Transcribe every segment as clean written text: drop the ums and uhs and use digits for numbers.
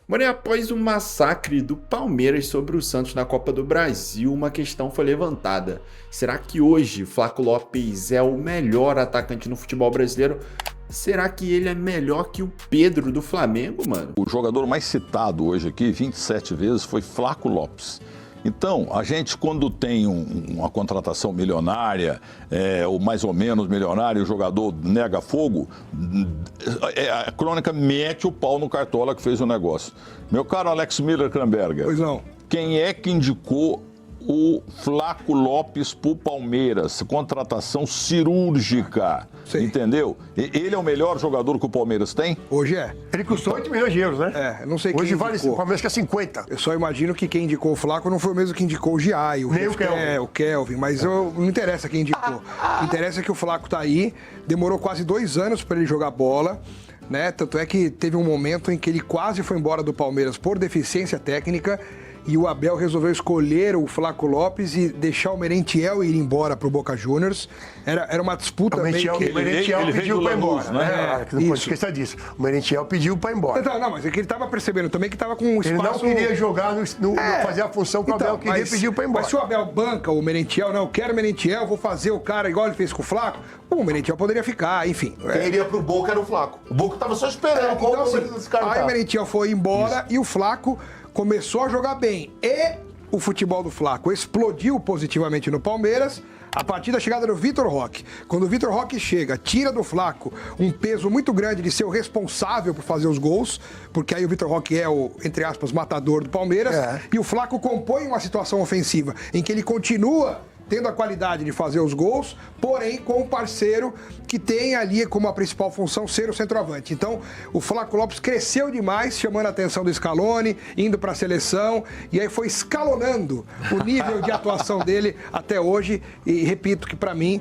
Porém, após o massacre do Palmeiras sobre o Santos na Copa do Brasil, uma questão foi levantada. Será que hoje Flaco Lopes é o melhor atacante no futebol brasileiro? Será que ele é melhor que o Pedro do Flamengo, mano? O jogador mais citado hoje aqui, 27 vezes, foi Flaco Lopes. Então, a gente, quando tem uma contratação milionária, ou mais ou menos milionária, o jogador nega fogo, a crônica mete o pau no Cartola que fez o negócio. Meu caro Alex Miller-Kramberger, pois não. Quem é que indicou o Flaco Lopes pro Palmeiras? Contratação cirúrgica, entendeu? Ele é o melhor jogador que o Palmeiras tem? Hoje é. Ele custou 8 milhões de euros, né? Eu não sei quem hoje indicou. Vale, o Palmeiras quer 50. Eu só imagino que quem indicou o Flaco não foi o mesmo que indicou o Giai, o Kelvin, mas não interessa quem indicou. O que interessa é que o Flaco tá aí, demorou quase 2 anos para ele jogar bola, né? Tanto é que teve um momento em que ele quase foi embora do Palmeiras por deficiência técnica. E o Abel resolveu escolher o Flaco Lopes e deixar o Merentiel ir embora pro Boca Juniors. Era uma disputa meio que... O Merentiel pediu para ir embora, né? Não pode esquecer disso. O Merentiel pediu para ir embora. Não, mas é que ele estava percebendo também que estava com um espaço... Ele não queria jogar, fazer a função que o Abel queria e pediu para ir embora. Mas se o Abel banca o Merentiel, não, eu quero o Merentiel, vou fazer o cara igual ele fez com o Flaco, o Merentiel poderia ficar, enfim. Quem iria pro Boca era o Flaco. O Boca estava só esperando qual o momento desse cara. Aí o Merentiel foi embora e o Flaco começou a jogar bem. E o futebol do Flaco explodiu positivamente no Palmeiras a partir da chegada do Vitor Roque. Quando o Vitor Roque chega, tira do Flaco um peso muito grande de ser o responsável por fazer os gols, porque aí o Vitor Roque é o, entre aspas, matador do Palmeiras, e o Flaco compõe uma situação ofensiva em que ele continua tendo a qualidade de fazer os gols, porém com um parceiro que tem ali como a principal função ser o centroavante. Então, o Flaco Lopes cresceu demais, chamando a atenção do Scaloni, indo para a seleção, e aí foi escalonando o nível de atuação dele até hoje. E repito que, para mim,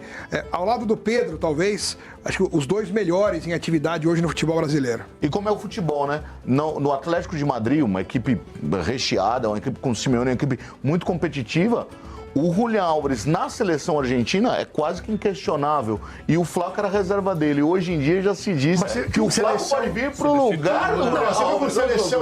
ao lado do Pedro, talvez, acho que os dois melhores em atividade hoje no futebol brasileiro. E como é o futebol, né? No Atlético de Madrid, uma equipe recheada, uma equipe com o Simeone, uma equipe muito competitiva, o Julián Álvares na seleção argentina é quase que inquestionável. E o Flaco era a reserva dele. Hoje em dia já se diz que o Flaco pode vir pro lugar do... Não, você viu como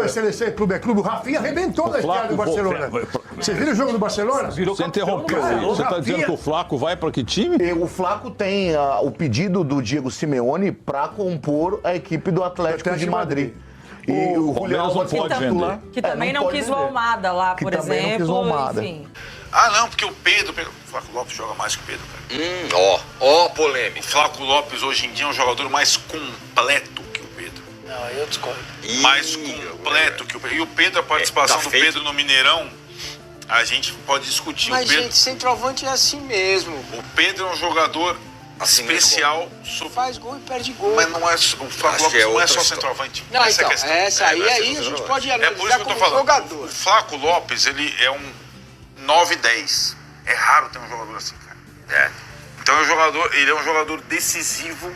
seleção é clube. O Rafinha arrebentou na estreia do Barcelona. Você viu o jogo do Barcelona? Você interrompeu. Você está dizendo que o Flaco vai para que time? O Flaco tem o pedido do Diego Simeone para compor a equipe do Atlético de Madrid. E o Julián não pode vender. Que também não quis o Almada lá, por exemplo. Enfim. Ah, não, porque o Flaco Lopes joga mais que o Pedro, cara. Ó, polêmica. O Flaco Lopes hoje em dia é um jogador mais completo que o Pedro. Não, eu discordo. Mais completo que o Pedro. E o Pedro, a participação do Pedro no Mineirão, a gente pode discutir. Mas, o Pedro, gente, centroavante é assim mesmo. O Pedro é um jogador especial. Faz gol e perde gol. Mas não é, o Flaco Lopes não é só centroavante. Não, então, essa aí a gente pode analisar por isso que eu tô falando. Jogador. O Flaco Lopes, ele é um 9-10. É raro ter um jogador assim, cara. Então ele é um jogador decisivo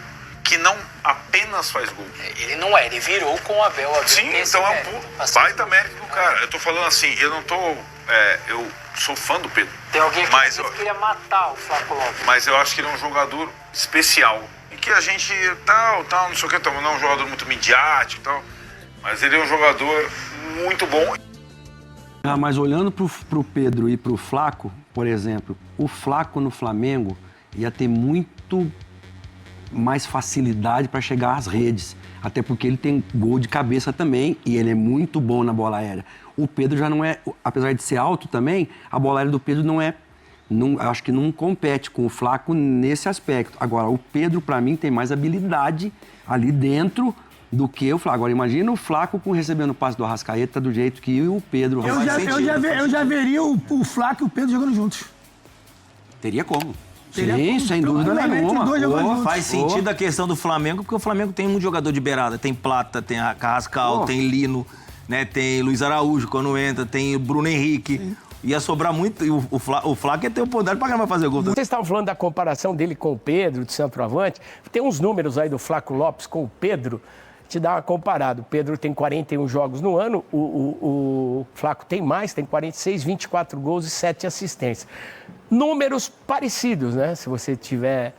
que não apenas faz gol. Ele não ele virou com o Abel. Sim, então é um baita mérito do cara. Eu tô falando assim, eu não tô... eu sou fã do Pedro. Tem alguém que queria matar o Flaco Lopes. Mas eu acho que ele é um jogador especial. E que a gente tal, não sei o que, não é um jogador muito midiático e tal. Mas ele é um jogador muito bom. Mas olhando pro Pedro e pro Flaco, por exemplo, o Flaco no Flamengo ia ter muito mais facilidade para chegar às redes. Até porque ele tem gol de cabeça também e ele é muito bom na bola aérea. O Pedro já não é, apesar de ser alto também, a bola aérea do Pedro acho que não compete com o Flaco nesse aspecto. Agora, o Pedro, para mim, tem mais habilidade ali dentro do que o Flaco. Agora, imagina o Flaco recebendo o passe do Arrascaeta do jeito que o Pedro... Eu já veria o Flaco e o Pedro jogando juntos. Teria como. Sim, sem dúvida nenhuma. Faz sentido a questão do Flamengo, porque o Flamengo tem um jogador de beirada. Tem Plata, tem Carrascal, tem Lino, né? Tem Luiz Araújo quando entra, tem Bruno Henrique. Sim. Ia sobrar muito. E o Flaco ia ter o poder para vai fazer gol. Vocês estavam falando da comparação dele com o Pedro, de centroavante. Tem uns números aí do Flaco Lopes com o Pedro. Te dá uma comparada. O Pedro tem 41 jogos no ano, o Flaco tem mais, tem 46, 24 gols e 7 assistências. Números parecidos, né? Se você estiver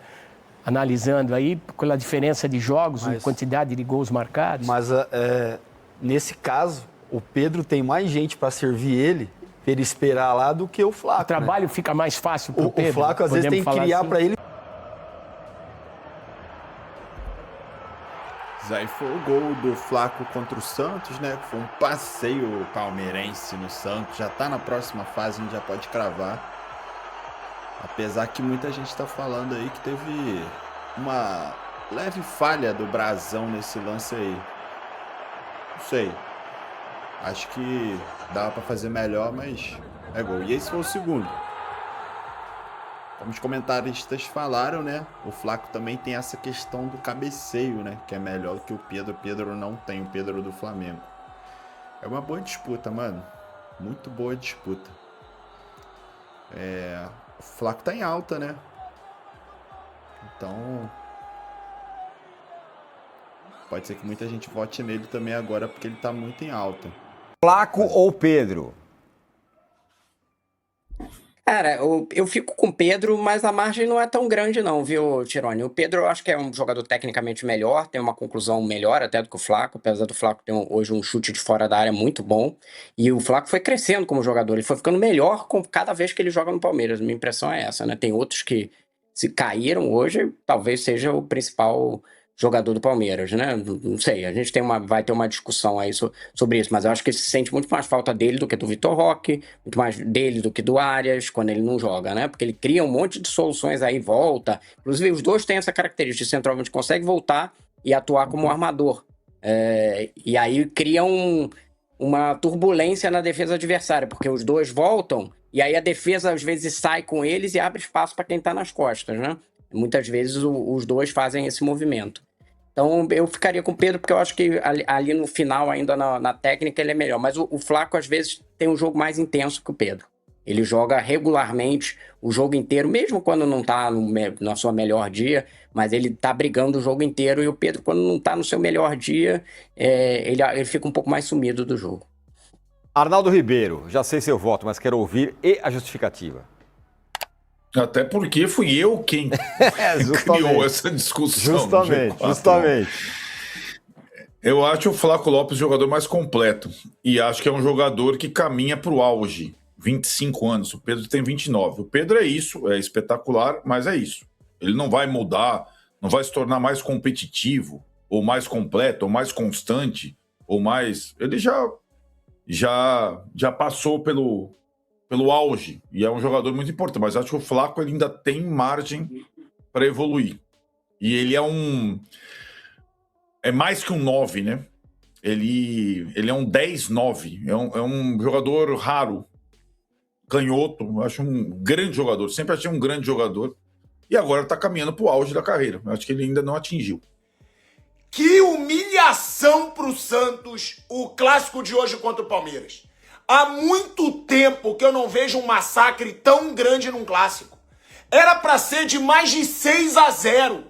analisando aí, pela diferença de jogos, quantidade de gols marcados. Mas nesse caso, o Pedro tem mais gente para servir ele esperar lá do que o Flaco. O trabalho fica mais fácil pro Pedro. O Flaco às vezes tem que criar assim? para ele. Aí foi o gol do Flaco contra o Santos, né? Foi um passeio palmeirense no Santos. Já tá na próxima fase, a gente já pode cravar. Apesar que muita gente tá falando aí que teve uma leve falha do Brasão nesse lance aí. Não sei. Acho que dava pra fazer melhor, mas é gol. E esse foi o segundo. Como os comentaristas falaram, né? O Flaco também tem essa questão do cabeceio, né? Que é melhor que o Pedro. O Pedro não tem, o Pedro do Flamengo. É uma boa disputa, mano. Muito boa disputa. O Flaco tá em alta, né? Então... pode ser que muita gente vote nele também agora, porque ele tá muito em alta. Flaco ou Pedro? Cara, eu fico com o Pedro, mas a margem não é tão grande não, viu, Tironi? O Pedro eu acho que é um jogador tecnicamente melhor, tem uma conclusão melhor até do que o Flaco, apesar do Flaco ter hoje um chute de fora da área muito bom. E o Flaco foi crescendo como jogador, ele foi ficando melhor com cada vez que ele joga no Palmeiras. Minha impressão é essa, né? Tem outros que se caíram hoje, talvez seja o principal jogador do Palmeiras, né? Não sei, a gente vai ter uma discussão aí sobre isso, mas eu acho que se sente muito mais falta dele do que do Vitor Roque, muito mais dele do que do Arias, quando ele não joga, né? Porque ele cria um monte de soluções aí, volta. Inclusive, os dois têm essa característica de centroavante, consegue voltar e atuar como armador. E aí cria uma turbulência na defesa adversária, porque os dois voltam e aí a defesa às vezes sai com eles e abre espaço para quem tá nas costas, né? Muitas vezes os dois fazem esse movimento. Então eu ficaria com o Pedro, porque eu acho que ali no final, ainda na técnica, ele é melhor. Mas o Flaco, às vezes, tem um jogo mais intenso que o Pedro. Ele joga regularmente o jogo inteiro, mesmo quando não tá na sua melhor dia, mas ele tá brigando o jogo inteiro. E o Pedro, quando não tá no seu melhor dia, ele fica um pouco mais sumido do jogo. Arnaldo Ribeiro, já sei seu voto, mas quero ouvir e a justificativa. Até porque fui eu quem criou essa discussão. Justamente. Eu acho o Flaco Lopes o jogador mais completo. E acho que é um jogador que caminha para o auge. 25 anos, o Pedro tem 29. O Pedro é isso, é espetacular, mas é isso. Ele não vai mudar, não vai se tornar mais competitivo, ou mais completo, ou mais constante, ou mais... Ele já passou pelo auge, e é um jogador muito importante, mas acho que o Flaco ele ainda tem margem para evoluir. E ele é mais que um 9, né? Ele é um 10-9, é um jogador raro, canhoto, eu acho um grande jogador, sempre achei um grande jogador, e agora está caminhando para o auge da carreira. Eu acho que ele ainda não atingiu. Que humilhação para o Santos, o clássico de hoje contra o Palmeiras. Há muito tempo que eu não vejo um massacre tão grande num clássico. Era para ser de mais de 6-0.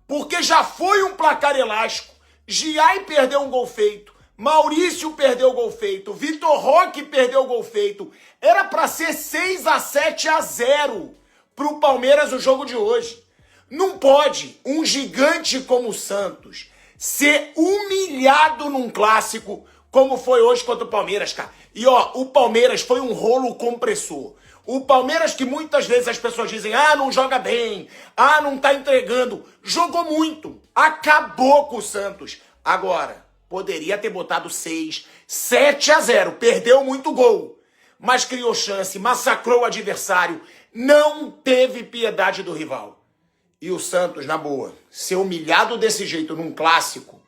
Porque já foi um placar elástico. Giai perdeu um gol feito. Maurício perdeu o gol feito. Vitor Roque perdeu o gol feito. Era para ser 6-7-0 para o Palmeiras o jogo de hoje. Não pode um gigante como o Santos ser humilhado num clássico como foi hoje contra o Palmeiras, cara. E ó, o Palmeiras foi um rolo compressor. O Palmeiras que muitas vezes as pessoas dizem, não joga bem, não tá entregando. Jogou muito, acabou com o Santos. Agora, poderia ter botado 7-0, perdeu muito gol. Mas criou chance, massacrou o adversário, não teve piedade do rival. E o Santos, na boa, ser humilhado desse jeito num clássico,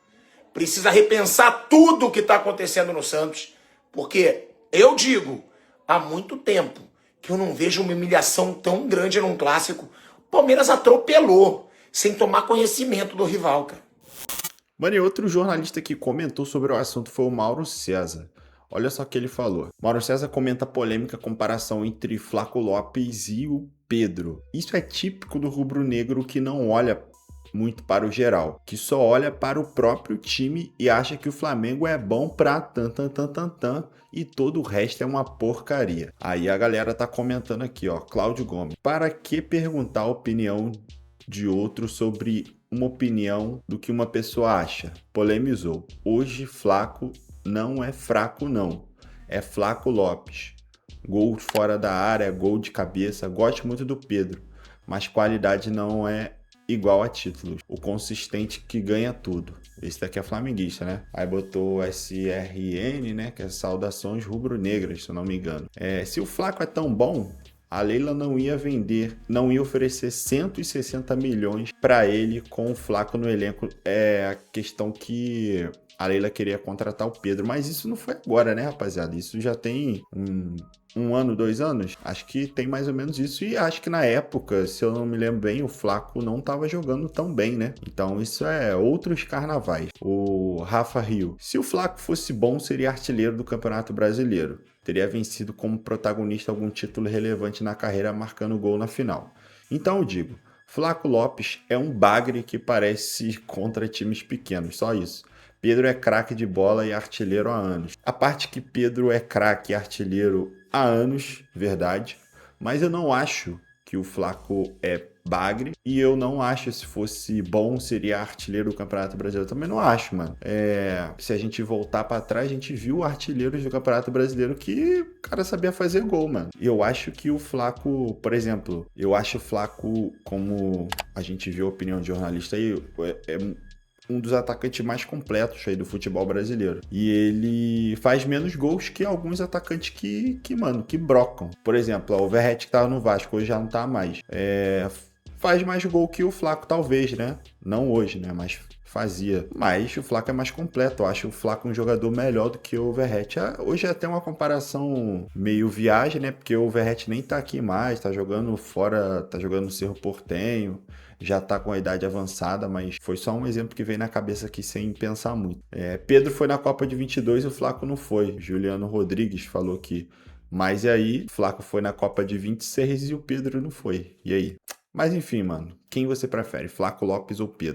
precisa repensar tudo o que está acontecendo no Santos, porque eu digo, há muito tempo que eu não vejo uma humilhação tão grande num clássico. O Palmeiras atropelou, sem tomar conhecimento do rival, cara. Mano, e outro jornalista que comentou sobre o assunto foi o Mauro César. Olha só o que ele falou. Mauro César comenta a polêmica comparação entre Flaco Lopes e o Pedro. Isso é típico do rubro-negro que não olha muito para o geral, que só olha para o próprio time e acha que o Flamengo é bom pra tan e todo o resto é uma porcaria. Aí a galera tá comentando aqui, ó, Cláudio Gomes. Para que perguntar a opinião de outro sobre uma opinião do que uma pessoa acha? Polemizou. Hoje Flaco não é fraco, não. É Flaco Lopes. Gol fora da área, gol de cabeça. Gosto muito do Pedro, mas qualidade não é igual a títulos. O consistente que ganha tudo. Esse daqui é flamenguista, né? Aí botou SRN, né? Que é saudações rubro-negras, se eu não me engano. Se o Flaco é tão bom, a Leila não ia vender, não ia oferecer 160 milhões para ele com o Flaco no elenco. É a questão que a Leila queria contratar o Pedro, mas isso não foi agora, né, rapaziada? Isso já tem um ano, 2 anos? Acho que tem mais ou menos isso. E acho que na época, se eu não me lembro bem, o Flaco não estava jogando tão bem, né? Então isso é outros carnavais. O Rafa Rio. Se o Flaco fosse bom, seria artilheiro do Campeonato Brasileiro. Teria vencido como protagonista algum título relevante na carreira, marcando gol na final. Então eu digo, Flaco Lopes é um bagre que parece contra times pequenos, só isso. Pedro é craque de bola e artilheiro há anos. A parte que Pedro é craque e artilheiro há anos, verdade, mas eu não acho que o Flaco é bagre, e eu não acho, se fosse bom, seria artilheiro do Campeonato Brasileiro. Também não acho, mano. Se a gente voltar pra trás, a gente viu artilheiros do Campeonato Brasileiro que o cara sabia fazer gol, mano. Eu acho que o Flaco, por exemplo, eu acho o Flaco, como a gente viu a opinião de jornalista aí, um dos atacantes mais completos aí do futebol brasileiro. E ele faz menos gols que alguns atacantes que brocam. Por exemplo, o Verratti que tava no Vasco, hoje já não tá mais. Faz mais gol que o Flaco, talvez, né? Não hoje, né? Mas fazia. Mas o Flaco é mais completo. Eu acho o Flaco um jogador melhor do que o Verratti. Hoje é até uma comparação meio viagem, né? Porque o Verratti nem tá aqui mais, tá jogando fora, tá jogando no Cerro Porteño. Já tá com a idade avançada, mas foi só um exemplo que veio na cabeça aqui sem pensar muito. Pedro foi na Copa de 22 e o Flaco não foi. Juliano Rodrigues falou que... Mas e aí, o Flaco foi na Copa de 26 e o Pedro não foi. E aí? Mas enfim, mano. Quem você prefere, Flaco Lopes ou Pedro?